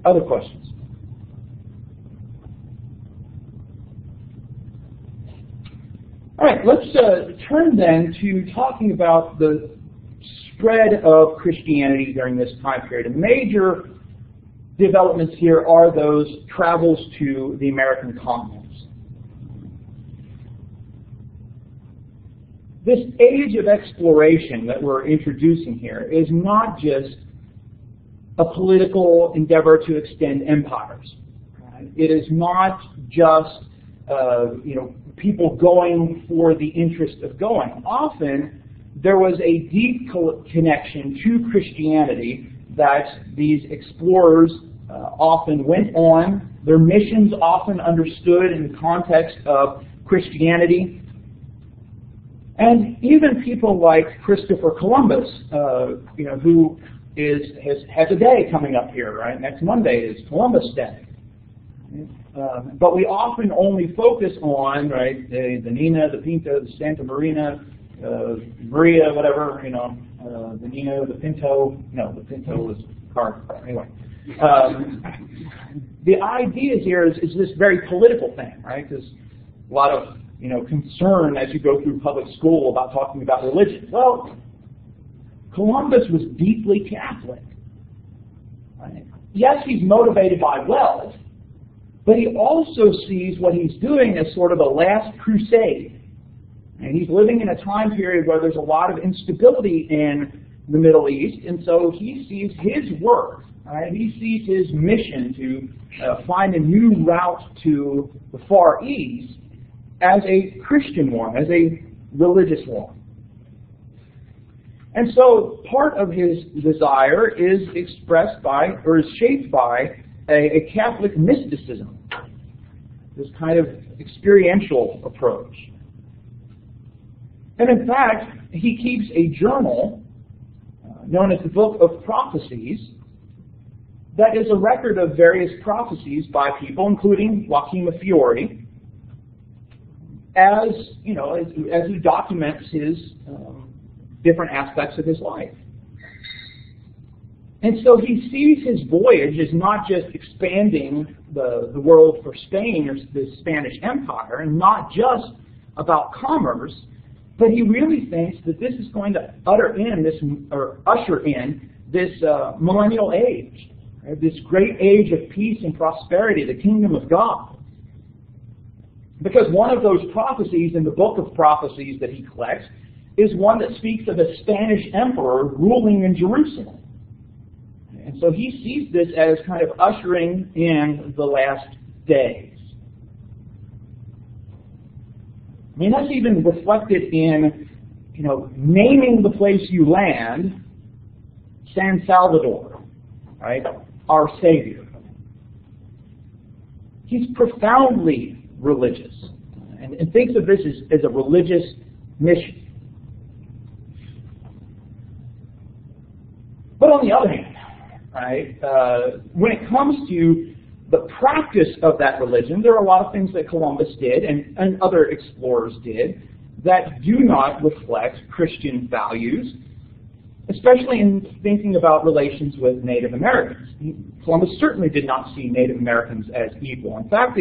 Other questions? All right, let's turn then to talking about the spread of Christianity during this time period. And major developments here are those travels to the American continents. This age of exploration that we're introducing here is not just a political endeavor to extend empires. Right? It is not just people going for the interest of going. Often there was a deep connection to Christianity that these explorers often went on. Their missions often understood in the context of Christianity. And even people like Christopher Columbus, who has a day coming up here, right? Next Monday is Columbus Day. But we often only focus on, right, the Nina, the Pinta, the Santa Marina, Maria, whatever, the Nina, the Pinto. No, the Pinto was car. Anyway. The idea here is this very political thing, right? There's a lot of concern as you go through public school about talking about religion. Well, Columbus was deeply Catholic. Right? Yes, he's motivated by wealth, but he also sees what he's doing as sort of a last crusade. And he's living in a time period where there's a lot of instability in the Middle East, and so he sees his work, right? He sees his mission to find a new route to the Far East as a Christian one, as a religious one. And so part of his desire is expressed by, or is shaped by, a Catholic mysticism, this kind of experiential approach. And in fact, he keeps a journal known as the Book of Prophecies that is a record of various prophecies by people, including Joachim Fiore, as he documents his different aspects of his life. And so he sees his voyage as not just expanding the world for Spain or the Spanish Empire, and not just about commerce, but he really thinks that this is going to usher in this millennial age, right? This great age of peace and prosperity, the kingdom of God. Because one of those prophecies in the Book of Prophecies that he collects is one that speaks of a Spanish emperor ruling in Jerusalem. And so he sees this as kind of ushering in the last days. I mean, that's even reflected in, naming the place you land, San Salvador, right? Our Savior. He's profoundly religious and thinks of this as a religious mission. But on the other hand, right, when it comes to the practice of that religion, there are a lot of things that Columbus did and other explorers did that do not reflect Christian values, especially in thinking about relations with Native Americans. Columbus certainly did not see Native Americans as equal. In fact,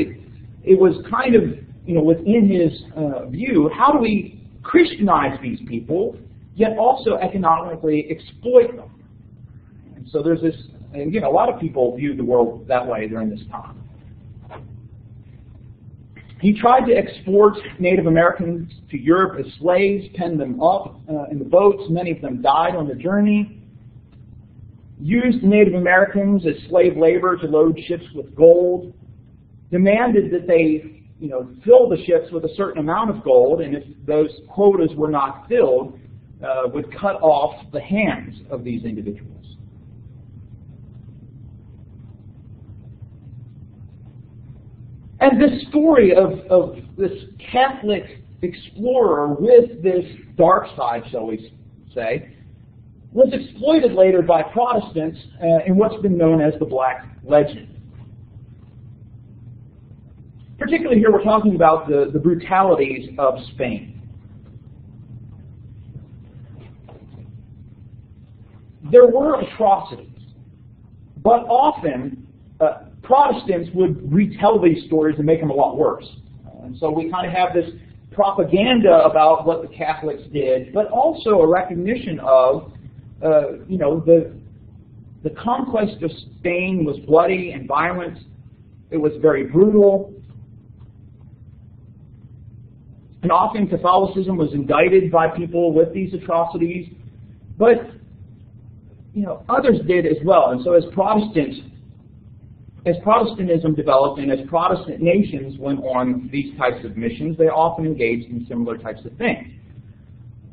it was kind of, within his view, how do we Christianize these people, yet also economically exploit them? And so there's this, and again, a lot of people viewed the world that way during this time. He tried to export Native Americans to Europe as slaves, penned them up in the boats. Many of them died on the journey. Used Native Americans as slave labor to load ships with gold. Demanded that they, fill the ships with a certain amount of gold, and if those quotas were not filled, would cut off the hands of these individuals. And this story of this Catholic explorer with this dark side, shall we say, was exploited later by Protestants in what's been known as the Black Legend. Particularly here we're talking about the brutalities of Spain. There were atrocities, but often Protestants would retell these stories and make them a lot worse. And so we kind of have this propaganda about what the Catholics did, but also a recognition of, the conquest of Spain was bloody and violent. It was very brutal. And often Catholicism was indicted by people with these atrocities, but others did as well. And so as Protestantism developed and as Protestant nations went on these types of missions, they often engaged in similar types of things.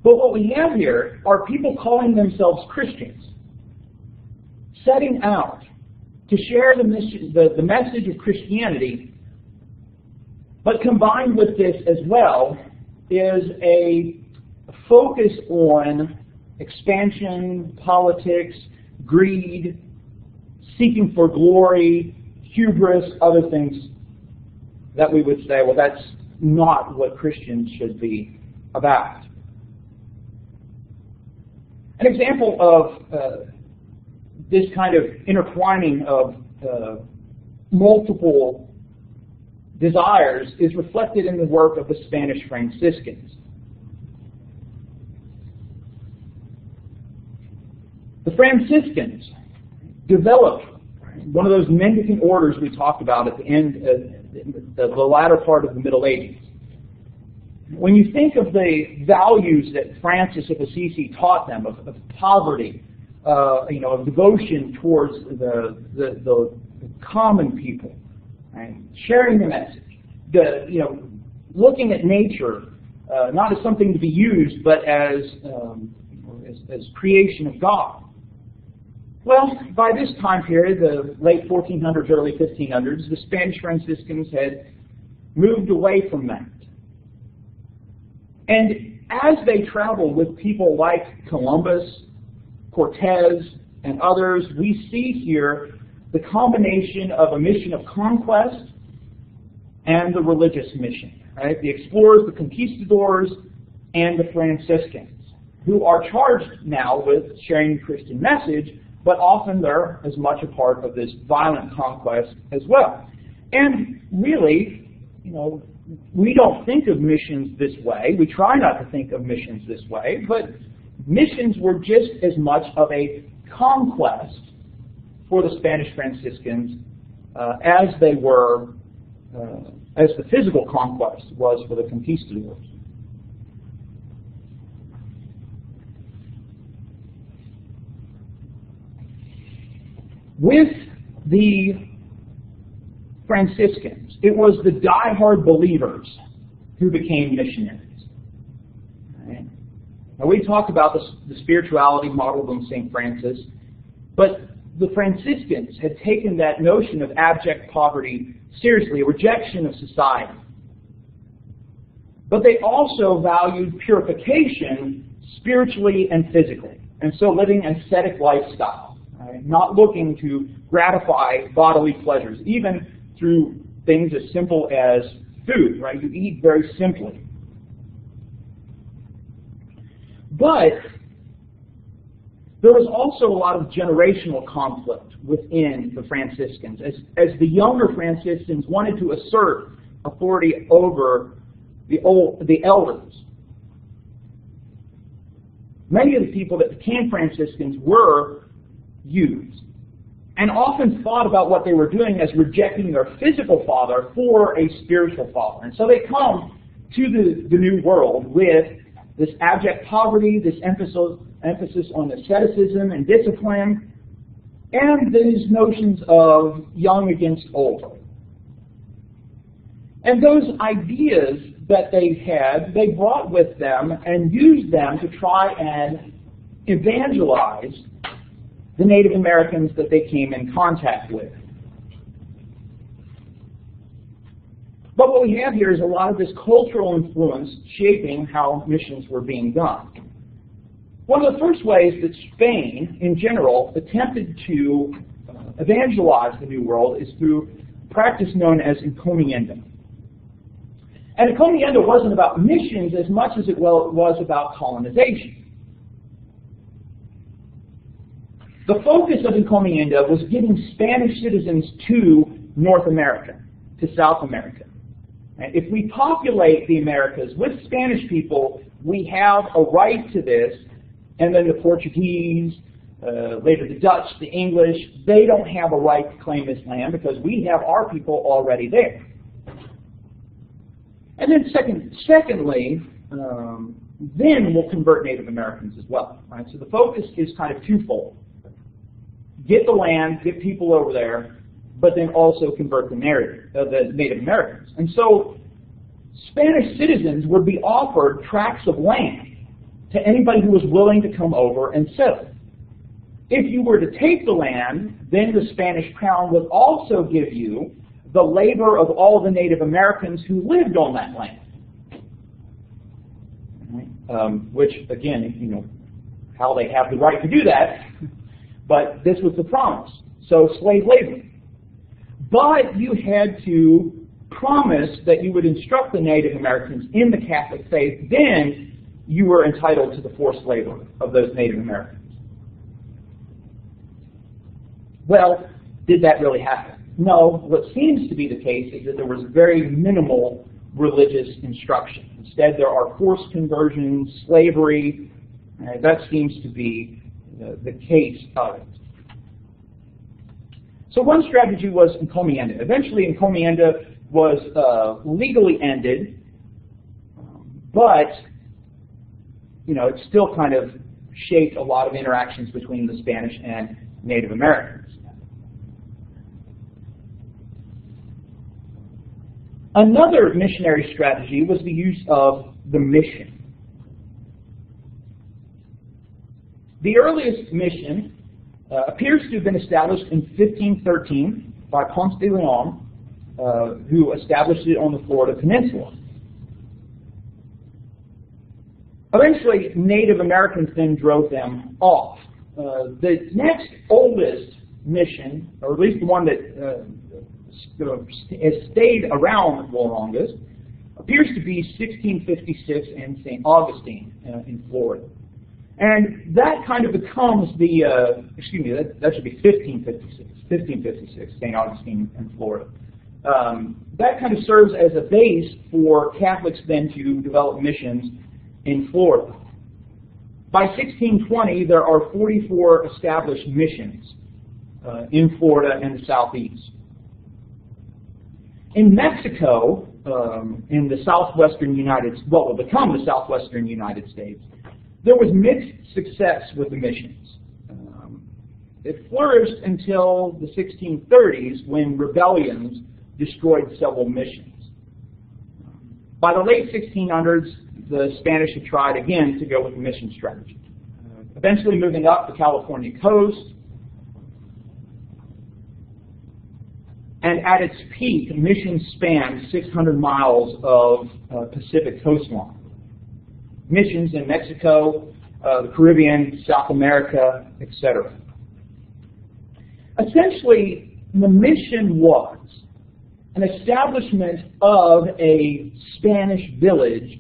But what we have here are people calling themselves Christians, setting out to share the message of Christianity, but combined with this as well is a focus on expansion, politics, greed, seeking for glory, hubris, other things that we would say, well, that's not what Christians should be about. An example of this kind of intertwining of multiple desires is reflected in the work of the Spanish Franciscans. The Franciscans developed one of those mendicant orders we talked about at the end, the latter part of the Middle Ages. When you think of the values that Francis of Assisi taught them of poverty, of devotion towards the common people, right? Sharing the message, looking at nature not as something to be used, but as creation of God. Well, by this time period, the late 1400s, early 1500s, the Spanish Franciscans had moved away from that. And as they traveled with people like Columbus, Cortez, and others, we see here the combination of a mission of conquest and the religious mission. Right? The explorers, the conquistadors, and the Franciscans, who are charged now with sharing the Christian message, but often they're as much a part of this violent conquest as well. And really, we don't think of missions this way. We try not to think of missions this way, but missions were just as much of a conquest for the Spanish Franciscans as they were, as the physical conquest was for the conquistadors. With the Franciscans, it was the die-hard believers who became missionaries. Right? Now, we talked about the spirituality modeled on St. Francis, but the Franciscans had taken that notion of abject poverty seriously, a rejection of society. But they also valued purification spiritually and physically, and so living an ascetic lifestyle. Right? Not looking to gratify bodily pleasures, even through things as simple as food. Right? You eat very simply. But there was also a lot of generational conflict within the Franciscans, as the younger Franciscans wanted to assert authority over the elders. Many of the people that became Franciscans were youths, and often thought about what they were doing as rejecting their physical father for a spiritual father. And so they come to the New World with this abject poverty, this emphasis on asceticism and discipline, and these notions of young against old. And those ideas that they had, they brought with them and used them to try and evangelize the Native Americans that they came in contact with. But what we have here is a lot of this cultural influence shaping how missions were being done. One of the first ways that Spain, in general, attempted to evangelize the New World is through a practice known as Encomenda. And Encomenda wasn't about missions as much as it was about colonization. The focus of Encomenda was getting Spanish citizens to North America, to South America. And if we populate the Americas with Spanish people, we have a right to this, and then the Portuguese, later the Dutch, the English, they don't have a right to claim this land because we have our people already there. And then secondly, then we'll convert Native Americans as well. Right? So the focus is kind of twofold. Get the land, get people over there, but then also convert the Native Americans. And so Spanish citizens would be offered tracts of land to anybody who was willing to come over and settle. If you were to take the land, then the Spanish crown would also give you the labor of all the Native Americans who lived on that land. Which, again, how they have the right to do that, but this was the promise. So slave labor. But you had to promise that you would instruct the Native Americans in the Catholic faith, then you were entitled to the forced labor of those Native Americans. Well, did that really happen? No. What seems to be the case is that there was very minimal religious instruction. Instead, there are forced conversions, slavery. That seems to be the case of it. So one strategy was Encomenda. Eventually, Encomenda was legally ended, but it still kind of shaped a lot of interactions between the Spanish and Native Americans. Another missionary strategy was the use of the mission. The earliest mission appears to have been established in 1513 by Ponce de Leon, who established it on the Florida Peninsula. Eventually, Native Americans then drove them off. The next oldest mission, or at least the one that has stayed around the longest, appears to be 1656 in St. Augustine in Florida. And that kind of becomes the, that should be 1556, St. Augustine in Florida. That kind of serves as a base for Catholics then to develop missions in Florida. By 1620, there are 44 established missions in Florida and the Southeast. In Mexico, in the southwestern what will become the southwestern United States, there was mixed success with the missions. It flourished until the 1630s when rebellions destroyed several missions. By the late 1600s, the Spanish had tried again to go with the mission strategy, eventually moving up the California coast. And at its peak, missions spanned 600 miles of Pacific coastline. Missions in Mexico, the Caribbean, South America, etc. Essentially, the mission was an establishment of a Spanish village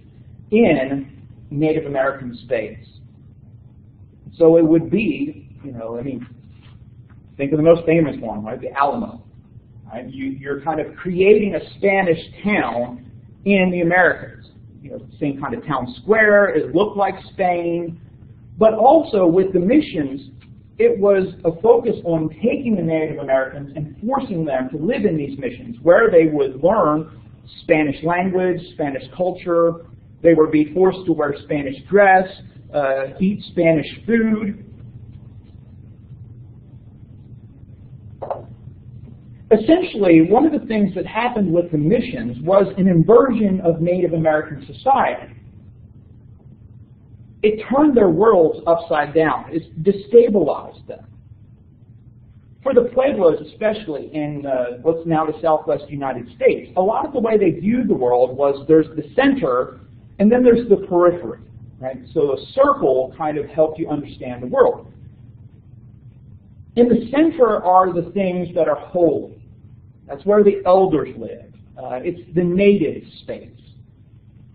in Native American space. So it would be, think of the most famous one, right? The Alamo. Right? You're kind of creating a Spanish town in the Americas. Same kind of town square. It looked like Spain. But also with the missions, it was a focus on taking the Native Americans and forcing them to live in these missions where they would learn Spanish language, Spanish culture. They would be forced to wear Spanish dress, eat Spanish food. Essentially, one of the things that happened with the missions was an inversion of Native American society. It turned their worlds upside down. It destabilized them. For the Pueblos, especially in what's now the Southwest United States, a lot of the way they viewed the world was there's the center and then there's the periphery. Right? So a circle kind of helped you understand the world. In the center are the things that are holy. That's where the elders live. It's the native space.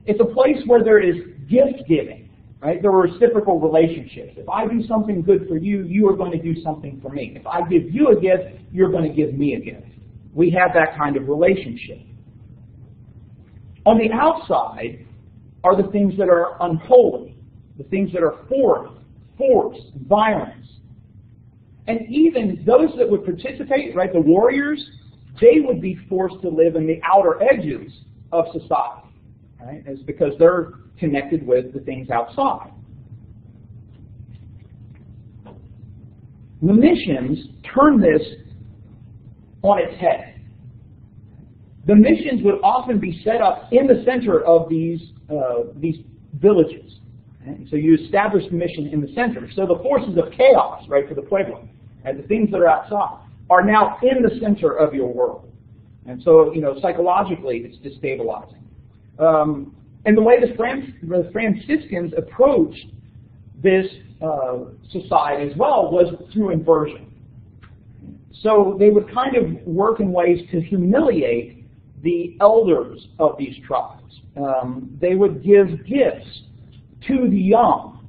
It's a place where there is gift giving. Right? There were reciprocal relationships. If I do something good for you, you are going to do something for me. If I give you a gift, you're going to give me a gift. We have that kind of relationship. On the outside are the things that are unholy, the things that are force, violence. And even those that would participate, right, the warriors, they would be forced to live in the outer edges of society. Right? It's because they're connected with the things outside. The missions turn this on its head. The missions would often be set up in the center of these villages. Right? So you establish the mission in the center. So the forces of chaos, right, for the pueblo, and the things that are outside, are now in the center of your world. And so, psychologically, it's destabilizing. And the way the Franciscans approached this society as well was through inversion. So they would kind of work in ways to humiliate the elders of these tribes. They would give gifts to the young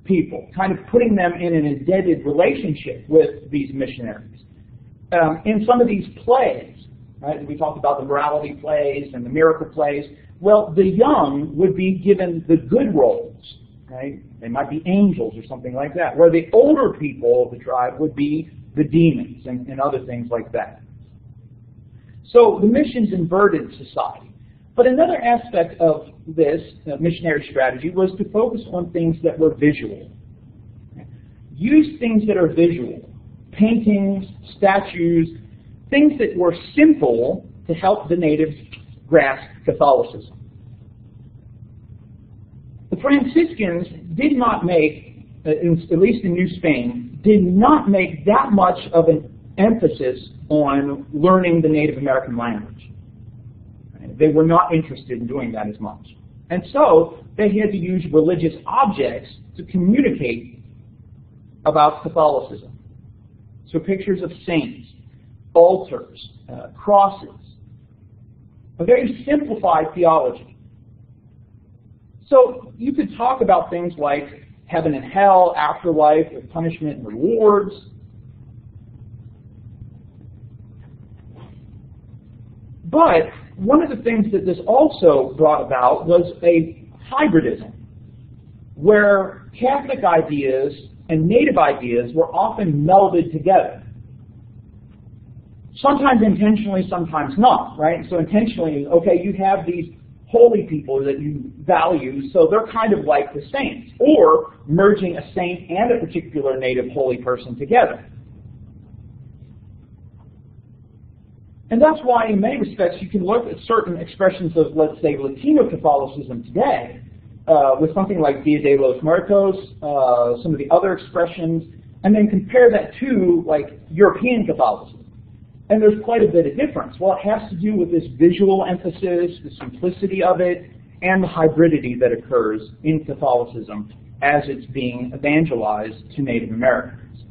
people, kind of putting them in an indebted relationship with these missionaries. In some of these plays, right, we talked about the morality plays and the miracle plays. Well, the young would be given the good roles, right? They might be angels or something like that, where the older people of the tribe would be the demons and other things like that. So the missions inverted society. But another aspect of this missionary strategy was to focus on things that were visual. Use things that are visual, paintings, statues, things that were simple to help the natives grasp Catholicism. The Franciscans did not make, at least in New Spain, did not make that much of an emphasis on learning the Native American language. They were not interested in doing that as much. And so they had to use religious objects to communicate about Catholicism. So pictures of saints, altars, crosses, a very simplified theology. So you could talk about things like heaven and hell, afterlife, and punishment and rewards. But one of the things that this also brought about was a hybridism, where Catholic ideas and native ideas were often melded together. Sometimes intentionally, sometimes not, right? So intentionally, okay, you have these holy people that you value, so they're kind of like the saints, or merging a saint and a particular native holy person together. And that's why, in many respects, you can look at certain expressions of, let's say, Latino Catholicism today, with something like Dia de los Muertos, some of the other expressions, and then compare that to, like, European Catholicism. And there's quite a bit of difference. Well, it has to do with this visual emphasis, the simplicity of it, and the hybridity that occurs in Catholicism as it's being evangelized to Native Americans.